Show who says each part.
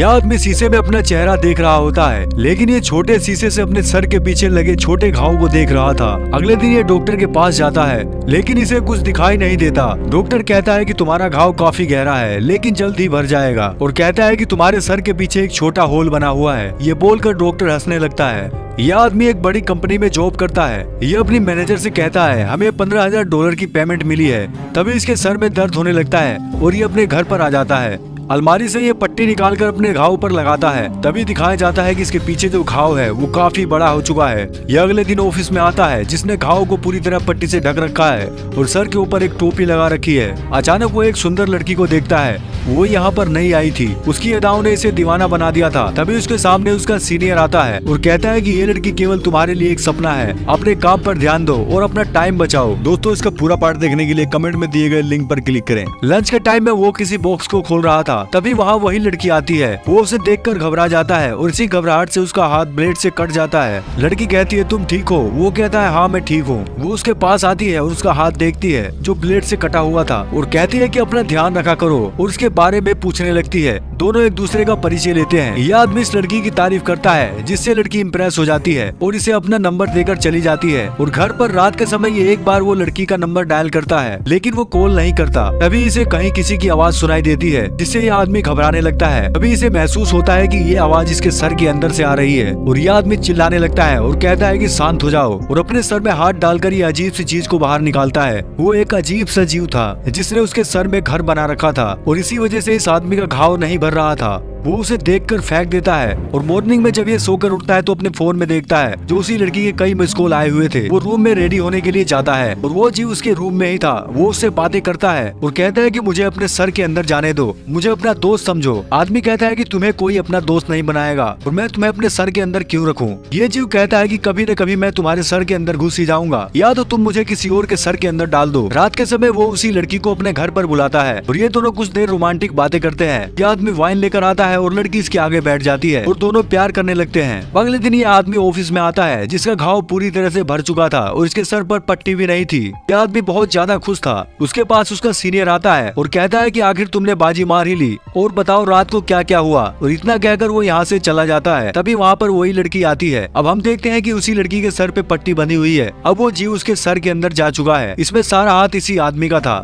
Speaker 1: यह आदमी शीशे में अपना चेहरा देख रहा होता है, लेकिन ये छोटे शीशे से अपने सर के पीछे लगे छोटे घाव को देख रहा था। अगले दिन ये डॉक्टर के पास जाता है, लेकिन इसे कुछ दिखाई नहीं देता। डॉक्टर कहता है कि तुम्हारा घाव काफी गहरा है, लेकिन जल्द ही भर जाएगा, और कहता है कि तुम्हारे सर के पीछे एक छोटा होल बना हुआ है। ये बोलकर डॉक्टर हंसने लगता है। यह आदमी एक बड़ी कंपनी में जॉब करता है। यह अपनी मैनेजर से कहता है, हमें $15,000 की पेमेंट मिली है। तभी इसके सर में दर्द होने लगता है और ये अपने घर पर आ जाता है। अलमारी से ये पट्टी निकालकर अपने घाव पर लगाता है। तभी दिखाया जाता है कि इसके पीछे जो घाव है वो काफी बड़ा हो चुका है। यह अगले दिन ऑफिस में आता है, जिसने घाव को पूरी तरह पट्टी से ढक रखा है और सर के ऊपर एक टोपी लगा रखी है। अचानक वो एक सुंदर लड़की को देखता है। वो यहाँ पर नहीं आई थी, उसकी अदाओं ने इसे दीवाना बना दिया था। तभी उसके सामने उसका सीनियर आता है और कहता है कि ये लड़की केवल तुम्हारे लिए एक सपना है। अपने काम पर ध्यान दो और अपना टाइम बचाओ। दोस्तों, इसका पूरा पार्ट देखने के लिए कमेंट में दिए गए लिंक पर क्लिक करें। लंच के टाइम में वो किसी बॉक्स को खोल रहा था, तभी वहाँ वही लड़की आती है। वो उसे देखकर घबरा जाता है और इसी घबराहट से उसका हाथ ब्लेड से कट जाता है। लड़की कहती है, तुम ठीक हो? वो कहता है, हाँ मैं ठीक हूँ। वो उसके पास आती है और उसका हाथ देखती है जो ब्लेड से कटा हुआ था, और कहती है कि अपना ध्यान रखा करो, और उसके बारे में पूछने लगती है। दोनों एक दूसरे का परिचय लेते हैं। यह आदमी इस लड़की की तारीफ करता है, जिससे लड़की इम्प्रेस हो जाती है और इसे अपना नंबर देकर चली जाती है। और घर पर रात के समय ये एक बार वो लड़की का नंबर डायल करता है, लेकिन वो कॉल नहीं करता। तभी इसे कहीं किसी की आवाज सुनाई देती है, जिससे यह आदमी घबराने लगता है। तभी इसे महसूस होता है कि ये आवाज इसके सर के अंदर से आ रही है, और यह आदमी चिल्लाने लगता है और कहता है कि शांत हो जाओ, और अपने सर में हाथ डालकर ये अजीब सी चीज को बाहर निकालता है। वो एक अजीब सा जीव था, जिसने उसके सर में घर बना रखा था, और इसी वजह से इस आदमी का घाव नहीं भर रहा था। वो उसे देखकर फेंक देता है, और मॉर्निंग में जब ये सोकर उठता है तो अपने फोन में देखता है जो उसी लड़की के कई मिस कॉल आए हुए थे। वो रूम में रेडी होने के लिए जाता है, और वो जीव उसके रूम में ही था। वो उससे बातें करता है और कहता है कि मुझे अपने सर के अंदर जाने दो, मुझे अपना दोस्त समझो। आदमी कहता है कि तुम्हें कोई अपना दोस्त नहीं बनाएगा, और मैं तुम्हें अपने सर के अंदर क्यों रखूं? ये जीव कहता है कि कभी न कभी मैं तुम्हारे सर के अंदर घुस ही जाऊंगा, या तो तुम मुझे किसी और के सर के अंदर डाल दो। रात के समय वो उसी लड़की को अपने घर पर बुलाता है, और ये दोनों कुछ देर रोमांटिक बातें करते हैं। यह आदमी वाइन लेकर आता है और लड़की इसके आगे बैठ जाती है, और दोनों प्यार करने लगते हैं। अगले दिन ये आदमी ऑफिस में आता है, जिसका घाव पूरी तरह से भर चुका था और इसके सर पर पट्टी भी नहीं थी। यह आदमी बहुत ज्यादा खुश था। उसके पास उसका सीनियर आता है और कहता है कि आखिर तुमने बाजी मार ही ली, और बताओ रात को क्या क्या हुआ। और इतना कहकर वो यहाँ से चला जाता है। तभी वहाँ पर वही लड़की आती है। अब हम देखते हैं कि उसी लड़की के सर पे पट्टी बंधी हुई है। अब वो जीव उसके सर के अंदर जा चुका है। इसमें सारा हाथ इसी आदमी का था।